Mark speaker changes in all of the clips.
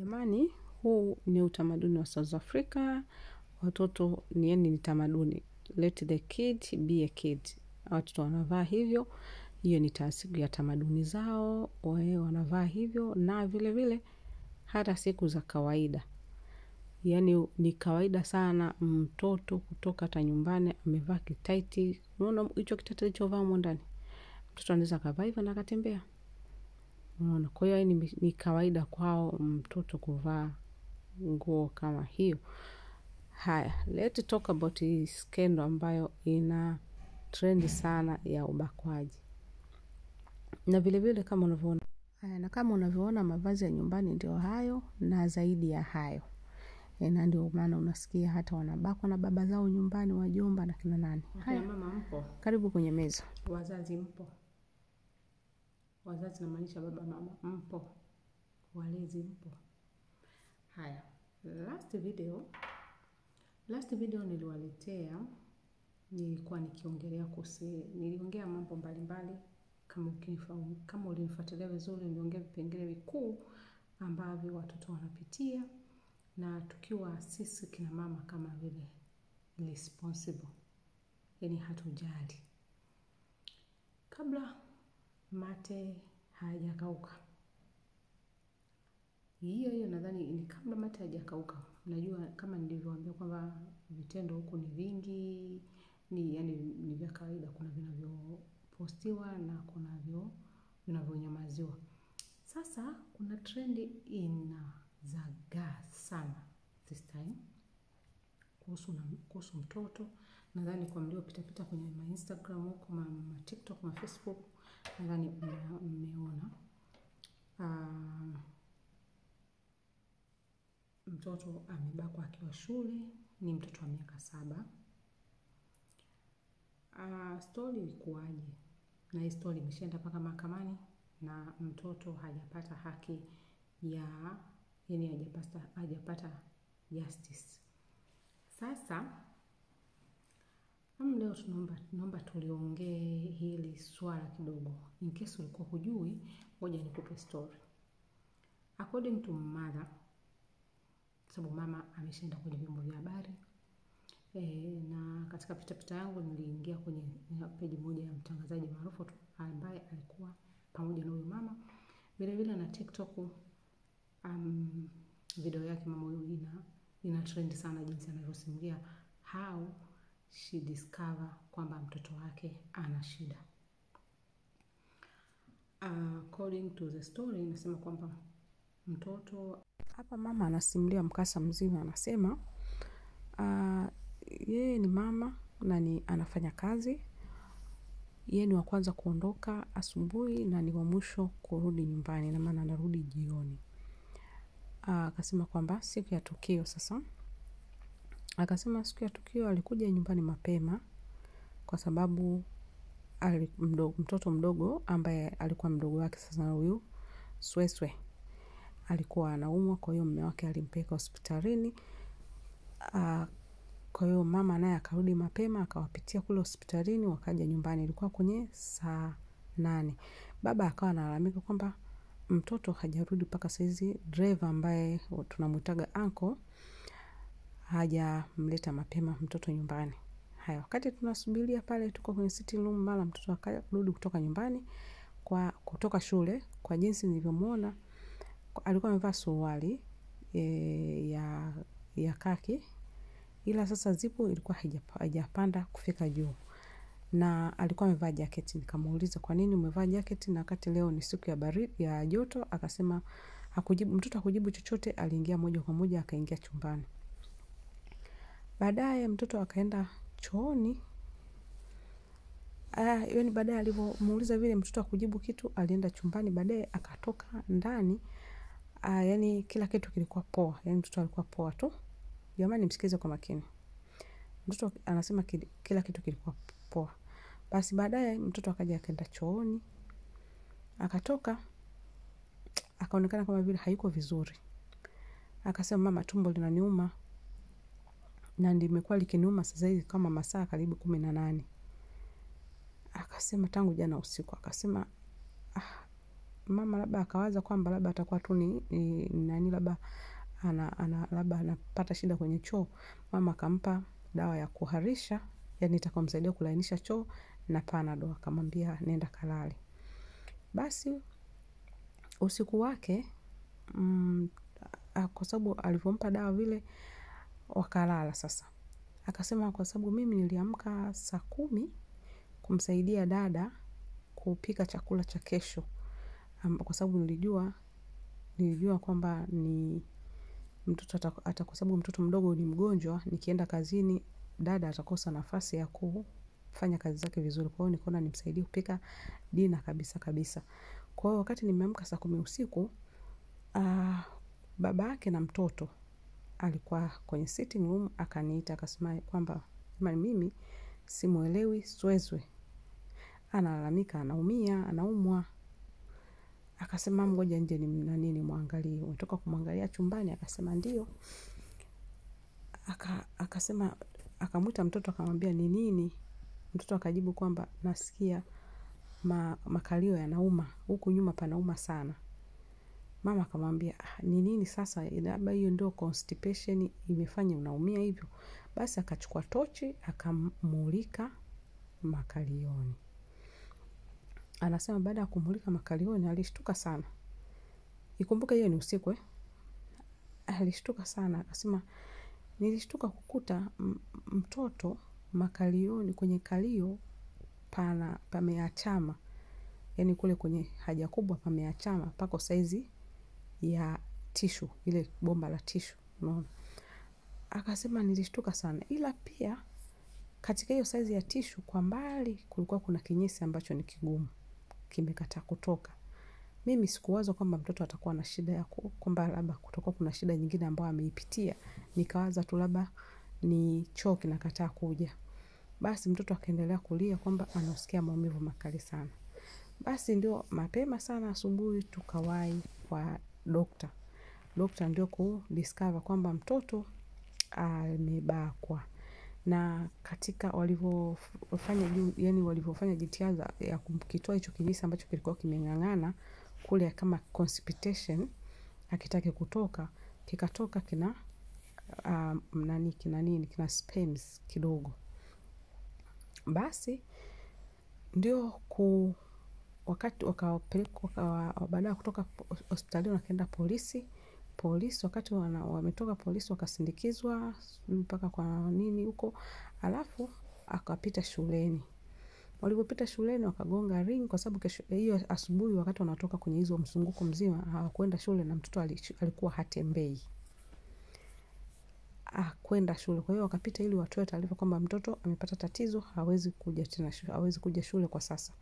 Speaker 1: Jamani, huu ni utamaduni wa South Africa. Watoto ni tamaduni. Let the kid be a kid. Watoto wanavaa hivyo. Hiyo ni taasibu ya tamaduni zao. Wanavaa hivyo. Na vile vile hata siku za kawaida. Yani ni kawaida sana mtoto kutoka hata nyumbani amevaa kitaiti. Unaona hicho kitaiti alichovaa humo ndani. Mtoto anaweza akavaa hivyo na akatembea. Kwa hiyo ni kawaida kwao mtoto kuvaa nguo kama hiyo. Haya, let's talk about hii skendo ambayo ina trendi sana ya ubakwaji. Na vile vile kama unavyoona. Na kama unavyoona mavazi ya nyumbani ndio hayo na zaidi ya hayo. Na ndio maana unasikia hata wanabakwa na baba zao nyumbani, wajomba na kina nani.
Speaker 2: Haya mama mpo.
Speaker 1: Karibu kwenye meza.
Speaker 2: Wazazi mpo. Wazazi namaanisha baba mama mpo. Walezi mpo. Haya. Last video niliwaletea, nilikuwa nikiongelea niliongea mambo mbalimbali kama ulinifuatilia vizuri, niliongea vipengele vikuu ambavyo watoto wanapitia na tukiwa sisi kina mama kama vile responsible. Yani hatujali. Kabla mate hajakauka. Hiyo nadhani ni kabla mate hajakauka. Najua kama nilivyowaambia kwamba vitendo huku ni vingi, ni vya kawaida, kuna vinavyopostiwa na kuna vinavyonyamaziwa. Sasa kuna trendi inazagaa sana this time kuhusu mtoto. Nadhani kwa mliopita kwenye Instagram huko, TikTok, Facebook, nadhani mmeona. Mtoto amebakwa akiwa shule, ni mtoto wa miaka 7. Story ilikuwaje? Na hii story imeshaenda mpaka mahakamani na mtoto hajapata haki hajapata justice. Sasa leo tunaomba tuliongee hili swala kidogo. In case ulikuwa hujui, ngoja nikupe story. According to mother, sababu mama ameshaenda kwenye vyombo vya habari, na katika pitapita yangu niliingia kwenye page moja ya mtangazaji maarufu ambaye alikuwa pamoja na huyo mama. Vile vile na TikTok, video yake mama huyo ina trend sana, jinsi anavyosimulia how she discover kwamba mtoto wake ana shida. According to the story, inasema kwamba mtoto hapa, mama anasimulia mkasa mzima. Anasema yeye ni mama na anafanya kazi. Yeye ni wa kwanza kuondoka asubuhi na ni wa mwisho kurudi nyumbani, na maana anarudi jioni. Akasema kwamba siku ya tukio sasa, akasema siku ya tukio alikuja nyumbani mapema kwa sababu mtoto mdogo ambaye alikuwa mdogo wake sasa, huyu Sweswe, alikuwa anaumwa. Kwa hiyo mume wake alimpeleka hospitalini. Kwa hiyo mama naye akarudi mapema, akawapitia kule hospitalini, wakaja nyumbani. Ilikuwa kwenye saa 8. Baba akawa analalamika kwamba mtoto hajarudi mpaka saizi. Driver ambaye tunamuitaga uncle hajamleta mapema mtoto nyumbani. Haya, wakati tunasubiria pale, tuko kwenye sitting room, mara mtoto akarudi kutoka nyumbani, kutoka shule. Kwa jinsi nilivyomuona, alikuwa amevaa suruali ya kaki, ila sasa zipu ilikuwa haijapanda kufika juu, na alikuwa amevaa jacket. Nikamuuliza, kwa nini umevaa jacket na wakati leo ni siku ya baridi ya joto? Akasema mtoto hakujibu chochote, aliingia moja kwa moja akaingia chumbani. Baadaye mtoto akaenda chooni. Yaani baadaye alipomuuliza vile, mtoto hakujibu kitu, alienda chumbani. Baadaye akatoka ndani. Yaani kila kitu kilikuwa poa. Yaani mtoto alikuwa poa tu. Jamani msikize kwa makini. Mtoto anasema kila kitu kilikuwa poa. Basi baadaye mtoto akaja akaenda chooni. Akatoka, akaonekana kama vile hayuko vizuri. Akasema, mama, tumbo linaniuma. Na limekuwa likiniuma sasa hivi kama masaa karibu 18. Akasema tangu jana usiku. Akasema mama labda akawaza kwamba labda atakuwa tu ni labda labda anapata shida kwenye choo, mama akampa dawa ya kuharisha, yani itakomsaidia kulainisha choo na Panadol, akamwambia nenda kalale. Basi usiku wake kwa sababu alivyompa dawa vile wakalala sasa. Akasema kwa sababu mimi niliamka saa 10 kumsaidia dada kupika chakula cha kesho. Kwa sababu nilijua kwamba ni mtoto kwa sababu mtoto mdogo ni mgonjwa, nikienda kazini dada atakosa nafasi ya kufanya kazi zake vizuri. Kwa hiyo nikaona nimsaidie kupika dina kabisa. Kwa hiyo wakati nimeamka saa 10 usiku, baba yake na mtoto alikuwa kwenye sitting room, akaniita akasema kwamba mimi simuelewi Swezwe. Analalamika, anaumia, anaumwa. Akasema ngoja nje nimwangalie. Umetoka kumwangalia chumbani? Akasema ndio. Akasema akamuita mtoto akamwambia ni nini? Mtoto akajibu kwamba nasikia makalio yanauma, huku nyuma panauma sana. Mama akamwambia ni nini sasa, labda hiyo ndio constipation imefanya unaumia hivyo. Basi akachukua tochi akamulika makalioni. Anasema baada ya kumulika makalioni alishtuka sana. Ikumbuke hiyo ni usiku. Alishtuka sana. Akasema nilishtuka kukuta mtoto makalioni, kwenye kalio pameachama. Yani kule kwenye haja kubwa pameachama, pako saizi ya tishu, ile bomba la tishu, unaona. Akasema nilishtuka sana, ila pia katika hiyo saizi ya tishu kwa mbali kulikuwa kuna kinyesi ambacho ni kigumu, kimekataa kutoka. Mimi sikuwaza kwamba mtoto atakuwa na shida ya kwamba labda kutoka kuna shida nyingine ambayo ameipitia. Nikawaza tu labda ni choo kinakataa kuja. Basi mtoto akaendelea kulia kwamba anasikia maumivu makali sana. Basi ndio mapema sana asubuhi tukawahi kwa dokta. Dokta ndio kudiscover kwamba mtoto amebakwa. Na katika walivyofanya jitihada ya kumkitoa hicho kinyesi ambacho kilikuwa kimeng'ang'ana kule kama constipation, hakitaki kutoka, kikatoka kina kina sperms kidogo. Basi ndio wakati wakapeleka baada ya kutoka hospitalini wakaenda polisi wakati wametoka polisi wakasindikizwa mpaka kwa nini huko, alafu akapita shuleni. Walipopita shuleni wakagonga ring kwa sababu hiyo asubuhi wakati wanatoka kwenye hizo mzunguko mzima hawakwenda shule na mtoto alikuwa hatembei kwenda shule. Kwa hiyo wakapita ili watoe taarifa kwamba mtoto amepata tatizo, hawezi kuja shule kwa sasa.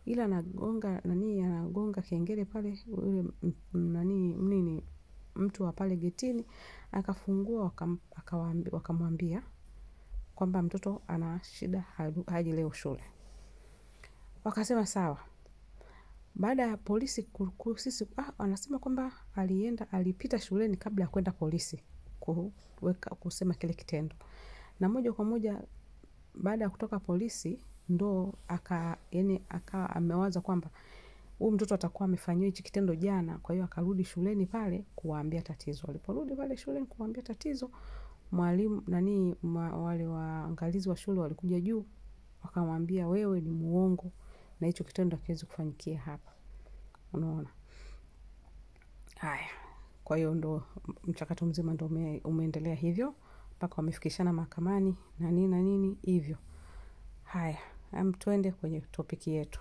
Speaker 2: Ila anagonga kengele pale yule mtu wa pale getini akafungua, wakamwambia kwamba mtoto ana shida, haji leo shule. Wakasema sawa. Baada ya polisi sisi anasema kwamba alipita shuleni kabla ya kwenda polisi kusema kile kitendo. Na moja kwa moja baada ya kutoka polisi ndo akawa amewaza kwamba huyu mtoto atakuwa amefanyiwa hichi kitendo jana, kwa hiyo akarudi shuleni pale kuwaambia tatizo. Aliporudi pale shuleni kuwaambia tatizo, mwalimu wale waangalizi wa shule walikuja juu wakamwambia wewe ni muongo na hicho kitendo hakiwezi kufanyikia hapa. Unaona? Haya. Kwa hiyo ndo mchakato mzima ndo umeendelea hivyo mpaka wamefikishana mahakamani na nini hivyo. Haya, tuende kwenye topiki yetu.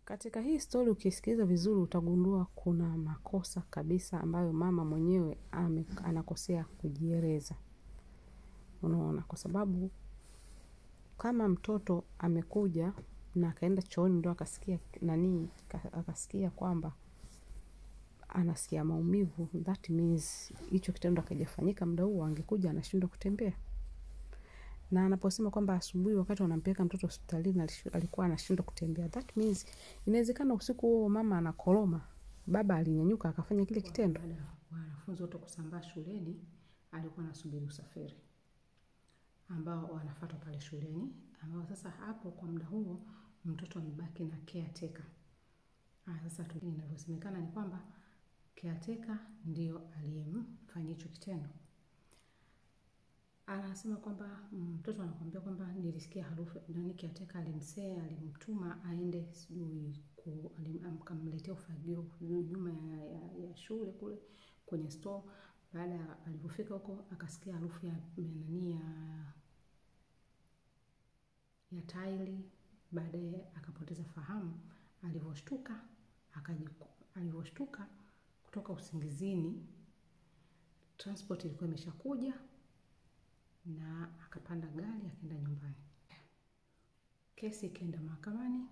Speaker 2: Katika hii story ukisikiza vizuri utagundua kuna makosa kabisa ambayo mama mwenyewe anakosea kujieleza. Unaona, kwa sababu kama mtoto amekuja na akaenda chooni ndo akasikia kwamba anasikia maumivu, that means hicho kitendo hakijafanyika muda huo, angekuja anashindwa kutembea. Na anaposema kwamba asubuhi wakati wanampeleka mtoto hospitalini alikuwa anashindwa kutembea, that means inawezekana usiku huo mama anakoroma, baba alinyanyuka akafanya kile kitendo. Wanafunzi wote kusambaa shuleni, alikuwa anasubiri usafiri ambao wanafuata pale shuleni, ambao sasa hapo kwa muda huo mtoto amebaki na caretaker. Sasa inavyosemekana ni kwamba
Speaker 1: caretaker ndio aliyemfanyia hicho kitendo. Anasema kwamba mtoto anakuambia kwamba nilisikia harufu nani, caretaker alimtuma aende sijui akamletea ufagio nyuma ya shule kule kwenye store. Baada alipofika huko akasikia harufu ya nani ya taili. Baadaye akapoteza fahamu. Alivyoshtuka kutoka usingizini, transport ilikuwa imeshakuja na akapanda gari akaenda nyumbani. Kesi ikaenda mahakamani.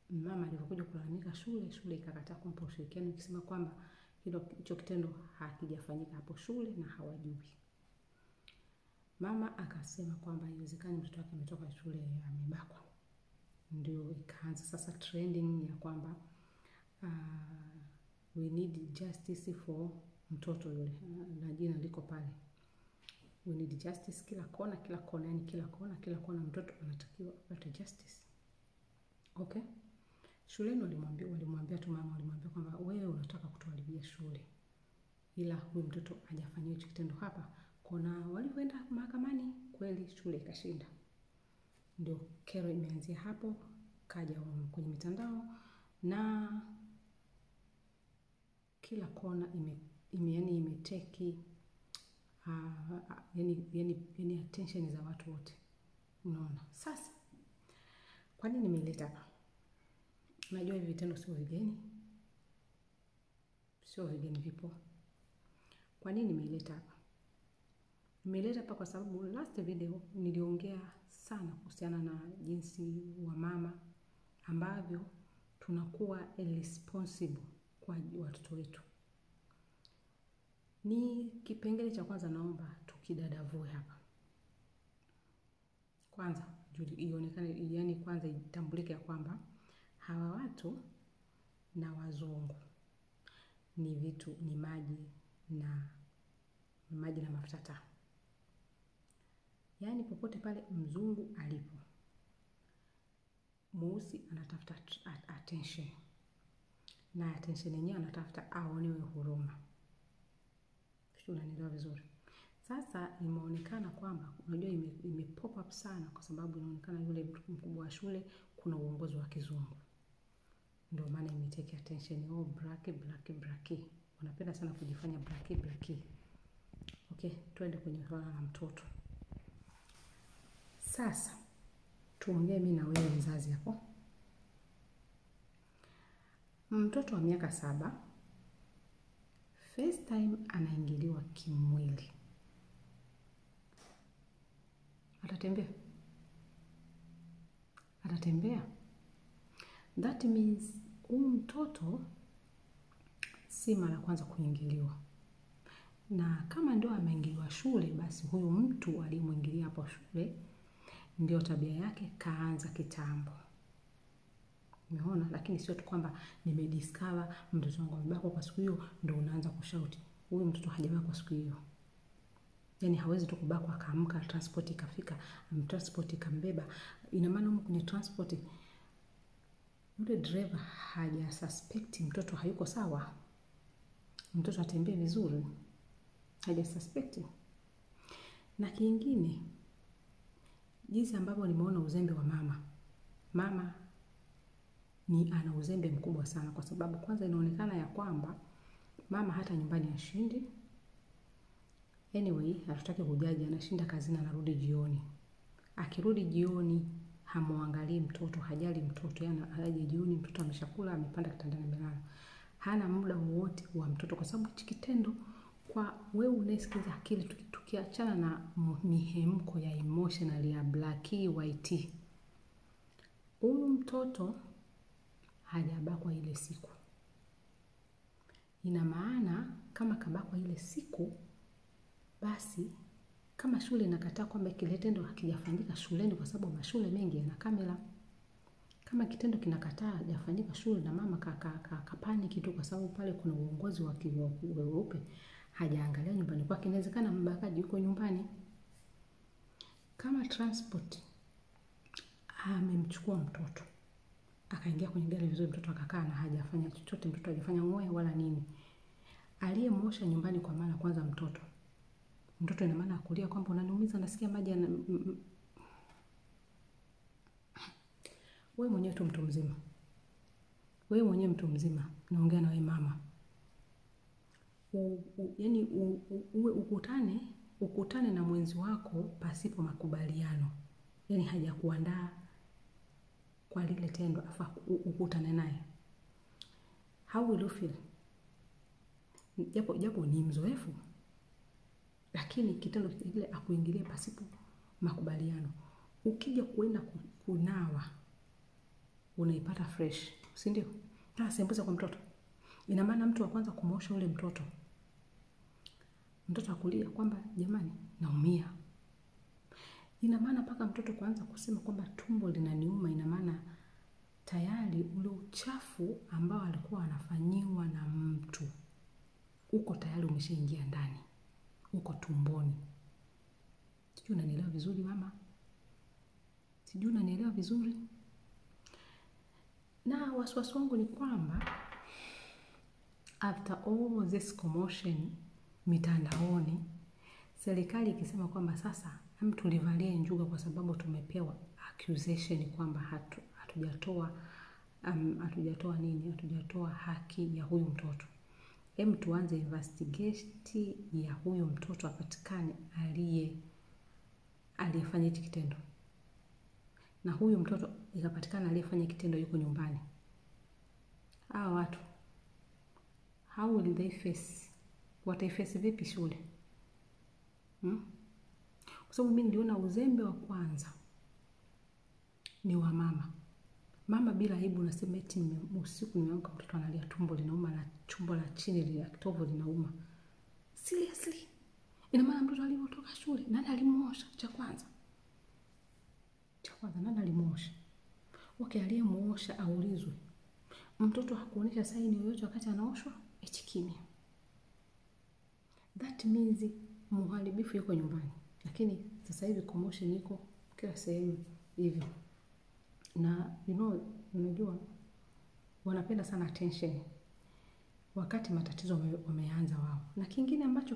Speaker 1: Mama alivyokuja kulalamika shule ikakataa kumpa ushirikiano, ikisema kwamba hicho kitendo hakijafanyika hapo shule na hawajui. Mama akasema kwamba haiwezekani mtoto wake ametoka shule amebakwa. Ndio ikaanza sasa trending ya kwamba we need justice for mtoto yule, na jina liko pale. We need justice kila kona, yani kila kona mtoto anatakiwa apate justice. Okay? Shuleni walimwambia tu mama, walimwambia kwamba wewe unataka kutuharibia shule, ila huyu mtoto hajafanyia hicho kitendo hapa. Kuna walipoenda mahakamani kweli shule ikashinda. Ndio kero imeanzia hapo, kaja kwenye mitandao na kila kona imeteki yani attention za watu wote. Unaona? Sasa kwa nini nimeleta hapa? Najua hivi vitendo sio vigeni vipo. Kwa nini nimeleta hapa? Nimeleta hapa kwa sababu last video niliongea sana kuhusiana na jinsi wa mama ambavyo tunakuwa irresponsible kwa watoto wetu. Ni kipengele cha kwanza naomba tukidadavue hapa. Kwanza ionekane, yani kwanza itambulike ya kwamba hawa watu na wazungu ni vitu, ni maji na mafuta taa. Yani popote pale mzungu alipo, mweusi anatafuta attention, na attention yenyewe anatafuta aonewe huruma. Unanielewa vizuri? Sasa imeonekana kwamba unajua ime-pop up sana kwa sababu inaonekana yule mkubwa wa shule kuna uongozi wa kizungu. Ndio maana imetake attention. Oh, black. Wanapenda sana kujifanya black. Okay, twende kwenye swala la mtoto. Sasa tuongee mimi na wewe mzazi hapo. Mtoto wa miaka 7 first time anaingiliwa kimwili. Atatembea. That means huyu mtoto si mara kwanza kuingiliwa. Na kama ndio ameingiliwa shule, basi huyu mtu aliyemwingilia hapo shule ndio tabia yake kaanza kitambo. Umeona? Lakini sio tu kwamba nimediscover mtoto wangu amebakwa kwa siku hiyo ndio unaanza kushauti. Huyu mtoto hajabakwa kwa siku hiyo. Yani hawezi tu kubakwa akaamka transport ikafika, transport ikambeba. Ina maana huko kwenye transport yule driver haja suspect mtoto hayuko sawa. Mtoto atembee vizuri. Haja suspect. Na kingine, jinsi ambavyo nimeona uzembe wa mama. Mama ni ana uzembe mkubwa sana kwa sababu kwanza inaonekana ya kwamba mama hata nyumbani hashindi. Anyway, hatutaki kujaji, anashinda kazini, anarudi jioni. Akirudi jioni hamuangalii mtoto, hajali mtoto, yani aje jioni mtoto ameshakula, amepanda kitandani amelala. Hana muda wote wa mtoto kwa sababu kitendo kwa wewe unasikiza akili tukiachana na mihemko ya emotional ya black white. Huyu mtoto hajabakwa ile siku. Ina maana kama kabakwa ile siku, basi kama shule inakataa kwamba kile tendo hakijafanyika shuleni kwa sababu mashule mengi yana kamera. Kama kitendo kinakataa hajafanyika shule na mama kapani kitu kwa sababu pale kuna uongozi wa kiweupe, hajaangalia nyumbani kwake, inawezekana mbakaji yuko nyumbani. Kama transport amemchukua mtoto, akaingia kwenye gari vizuri, mtoto akakaa na hajafanya chochote, mtoto hajafanya ngoe wala nini, Aliyemwosha nyumbani kwa mara kwanza mtoto. Mtoto ina maana akulia kwamba unaniumiza, nasikia maji wewe mwenyewe tu mtu mzima. Wewe mwenyewe mtu mzima, naongea na wewe mama. Yaani uwe ukutane na mwenzi wako pasipo makubaliano. Yaani hajakuandaa kwa lile tendo afa ukutane naye. How will you feel? Japo ni mzoefu, lakini kitendo kile akuingilia pasipo makubaliano. Ukija kuenda kunawa, unaipata fresh, si ndio? Sembuse kwa mtoto. Ina maana mtu wa kwanza kumwosha ule mtoto akulia kwamba jamani naumia. Ina maana mpaka mtoto kuanza kusema kwamba tumbo linaniuma, ina maana tayari ule uchafu ambao alikuwa anafanyiwa na mtu uko tayari umeshaingia ndani, uko tumboni. Sijui unanielewa vizuri mama? Sijui unanielewa vizuri? Na wasiwasi wangu ni kwamba after all this commotion mitandaoni, serikali ikisema kwamba sasa tulivalie njuga kwa sababu tumepewa accusation kwamba hatujatoa haki ya huyu mtoto. Tuanze investigate ya huyu mtoto apatikane aliyefanya hiki kitendo. Na huyu mtoto ikapatikana aliyefanya kitendo yuko nyumbani. Hawa watu, how will they face? Wataiface vipi shule? Kwa sababu mimi niliona uzembe wa kwanza ni wa mama. Mama bila aibu unasema eti usiku nimeamka mtoto analia, tumbo linauma na tumbo la chini la kitovu linauma. Seriously? Ina maana mtoto alipotoka shule nani alimuosha? Cha kwanza nani alimuosha? Okay, aliyemuosha aulizwe. Mtoto hakuonyesha saini yoyote wakati anaoshwa, eti kimya. That means mharibifu yuko nyumbani. Lakini sasa hivi commotion iko kila sehemu hivyo. Na unajua wanapenda sana attention wakati matatizo wameanza wao. Na kingine ambacho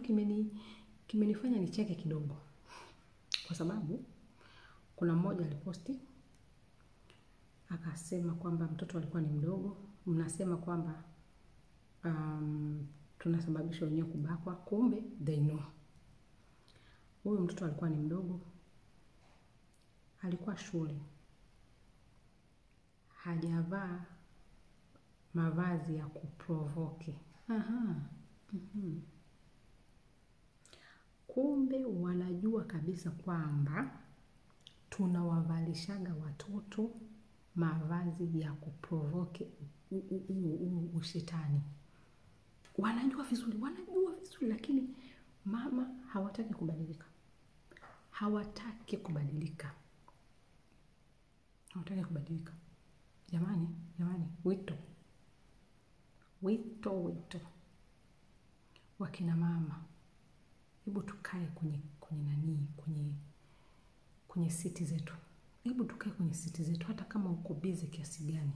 Speaker 1: kimenifanya nicheke kidogo, kwa sababu kuna mmoja aliposti akasema kwamba mtoto alikuwa ni mdogo. Mnasema kwamba tunasababisha wenyewe kubakwa, kumbe they know. Huyu mtoto alikuwa ni mdogo, alikuwa shule, hajavaa mavazi ya kuprovoke. Kumbe wanajua kabisa kwamba tunawavalishaga watoto mavazi ya kuprovoke ushetani. Wanajua vizuri, lakini mama hawataki kubadilika. Jamani, wito. Wakina mama, hebu tukae kwenye siti zetu. Hata kama uko busy kiasi gani.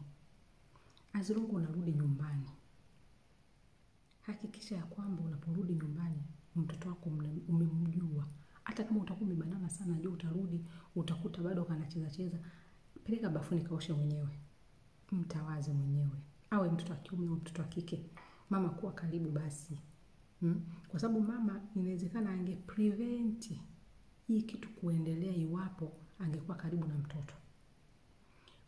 Speaker 1: Azirungu unarudi nyumbani. Hakikisha ya kwamba unaporudi nyumbani mtoto wako umemjua. Hata kama utakuwa umebanana sana, jua utarudi utakuta bado kanacheza. Peleka bafuni kaoshe mwenyewe. Mtawaze mwenyewe. Awe mtoto wa kiume au mtoto wa kike. Mama kuwa karibu basi. Kwa sababu mama inawezekana angeprevent hii kitu kuendelea iwapo angekuwa karibu na mtoto.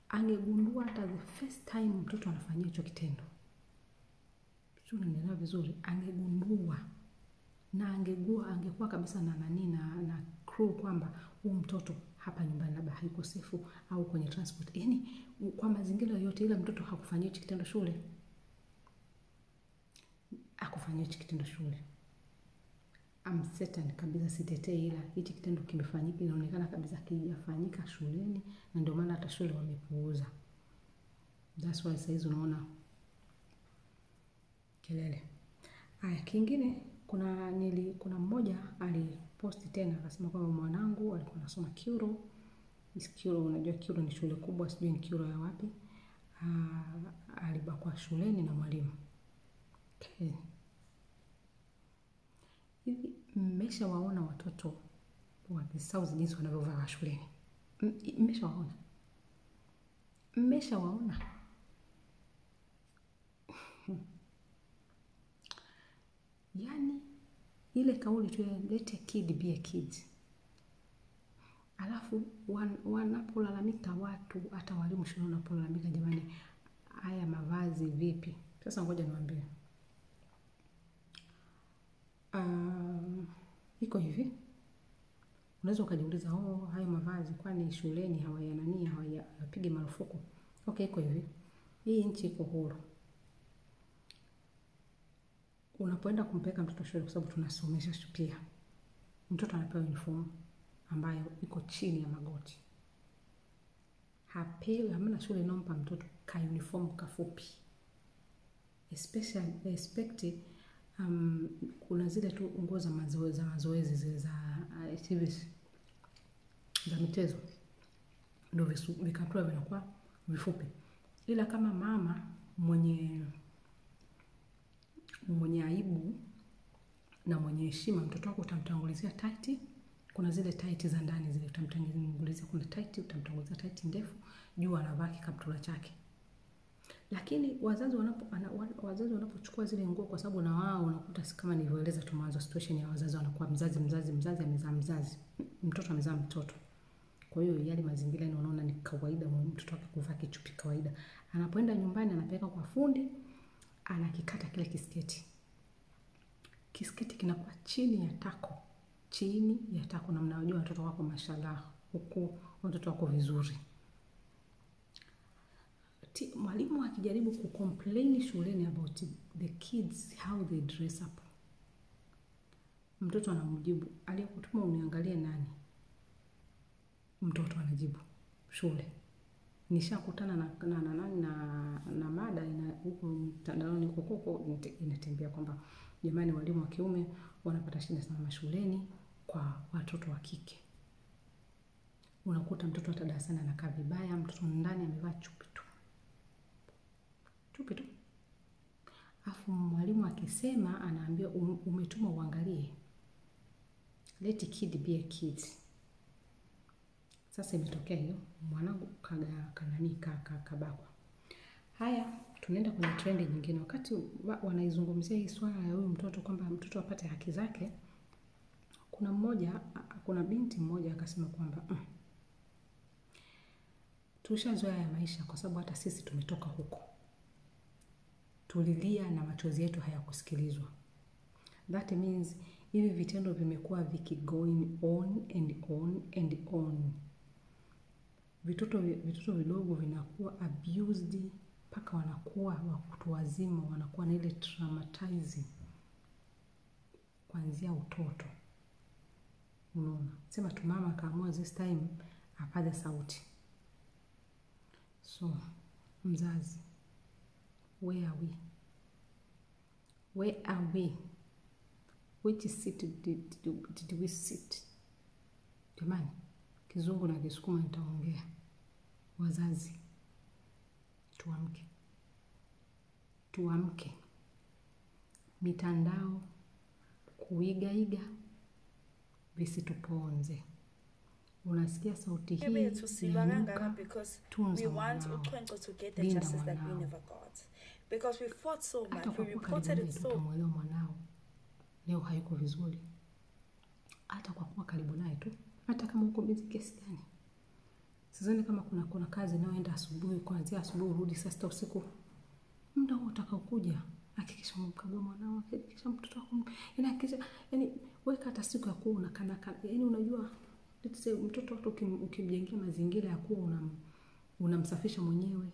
Speaker 1: Angegundua hata the first time mtoto anafanyia hicho kitendo. Sio, unanielewa vizuri? Angegundua na angekuwa kabisa na crew kwamba huyu mtoto hapa nyumbani labda haiko safe au kwenye transport. Yaani kwa mazingira yote, ila mtoto hakufanyia hicho kitendo shule. I'm certain kabisa, sitetei, ila hichi kitendo kimefanyika, inaonekana kabisa kijafanyika shuleni, na ndio maana hata shule wamepuuza. That's why saizi unaona kelele. Kingine kuna mmoja aliposti tena akasema kwamba mwanangu alikuwa anasoma Kyuro. Kyuro, unajua Kyuro ni shule kubwa, sijui ni Kyuro ya wapi. Alibakwa shuleni na mwalimu. Okay.
Speaker 2: Hivi mmeshawaona watoto wa Kisauzi jinsi wanavyovaa shuleni? Mmeshawaona? Mmeshawaona? Yaani ile kauli tu ya let a kid be a kid. Alafu wanapolalamika watu, hata walimu shule wanapolalamika, jamani, haya mavazi vipi? Sasa ngoja niwaambie. Iko hivi. Unaweza ukajiuliza, haya mavazi kwani shuleni hawayapigi marufuku? Okay, iko hivi. Hii nchi iko huru. Unapoenda kumpeleka mtoto shule, kwa sababu tunasomesha pia, mtoto anapewa uniform ambayo iko chini ya magoti. Hamna shule inompa mtoto ka uniform kafupi. Especially kuna zile tu nguo za mazoezi zile za activities za michezo, ndio vikapua vinakuwa vifupi. Ila kama mama mwenye aibu na mwenye heshima, mtoto wako utamtangulizia tight. Kuna zile tight za ndani zile utamtangulizia, kuna tight utamtangulizia tight ndefu, juu anavaa kaptula chake. Lakini wazazi wanapochukua zile nguo, kwa sababu na wao unakuta kama nilivyoeleza tu mwanzo, situation ya wazazi wanakuwa mzazi amezaa mzazi, mtoto amezaa mtoto. Kwa hiyo yale mazingira ni unaona ni kawaida mtoto wake kuvaa kichupi kawaida. Anapoenda nyumbani anapeleka kwa fundi, anakikata kile kisketi. Kisketi kinakuwa chini ya tako, na mnajua watoto wako mashallah, huko watoto wako vizuri. Mwalimu akijaribu kucomplain shuleni about the kids how they dress up, mtoto anamjibu, aliyekutuma uniangalie nani? Mtoto anajibu, shule. Nishakutana na mada huko mtandaoni huko inatembea kwamba jamani, walimu wa kiume wanapata shida sana mashuleni kwa watoto wa kike. Unakuta mtoto hata darasani anakaa vibaya, mtoto ndani amevaa chupi tu. Afu mwalimu akisema anaambia umetuma uangalie. Let a kid be a kid. Sasa imetokea hiyo, mwanangu kabakwa. Haya, tunaenda kwenye trend nyingine. Wakati wanaizungumzia hii swala ya huyu mtoto kwamba mtoto apate haki zake, kuna binti mmoja akasema kwamba tushazoea ya maisha, kwa sababu hata sisi tumetoka huko. Tulilia na machozi yetu hayakusikilizwa. That means hivi vitendo vimekuwa going on and on and on. Vitoto vidogo vinakuwa abused mpaka wanakuwa watu wazima, wanakuwa na ile traumatizing kuanzia utoto. Unaona? Sema tu mama akaamua this time apaze sauti. So, mzazi, where are we? Which seat did we sit? Jamani, Kizungu na Kisukuma nitaongea. Wazazi, tuamke. Mitandao kuigaiga visituponze. Unasikia sauti hii?
Speaker 3: Maybe to Silanganga because we want Ukwenko to get the justice that we never got. Because we fought so much, we reported it so.
Speaker 2: Mwanao leo hayuko vizuri. Hata kwa kuwa karibu naye tu, hata kama uko busy kiasi gani. Sizani kama kuna kazi inayoenda asubuhi, kuanzia asubuhi urudi saa 6 usiku. Muda huo utakaokuja, hakikisha umkagua mwanao, hakikisha mtoto wako, yani weka hata siku ya kuwa unakana, yani unajua, let's say mtoto wako ukimjengea mazingira ya kuwa unamsafisha mwenyewe,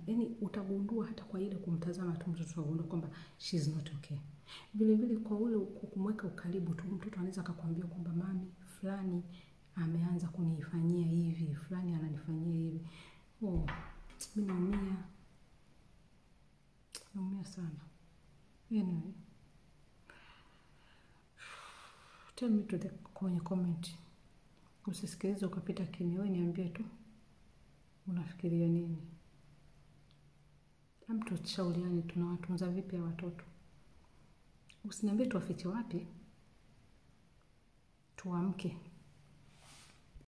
Speaker 2: yani utagundua hata kwa ile kumtazama tu mtoto utagundua kwamba she's not okay. Vile kwa ule kumweka ukaribu tu, mtoto anaweza akakwambia kwamba mami fulani ameanza kunifanyia hivi, fulani ananifanyia hivi. Mimi naumia sana. Anyway, tell me kwenye comment. Usisikilize ukapita kimya, wewe niambie tu unafikiria nini. Mtu tushauriane tunawatunza vipi ya watoto. Usiniambie tuwafiche wapi. tuamke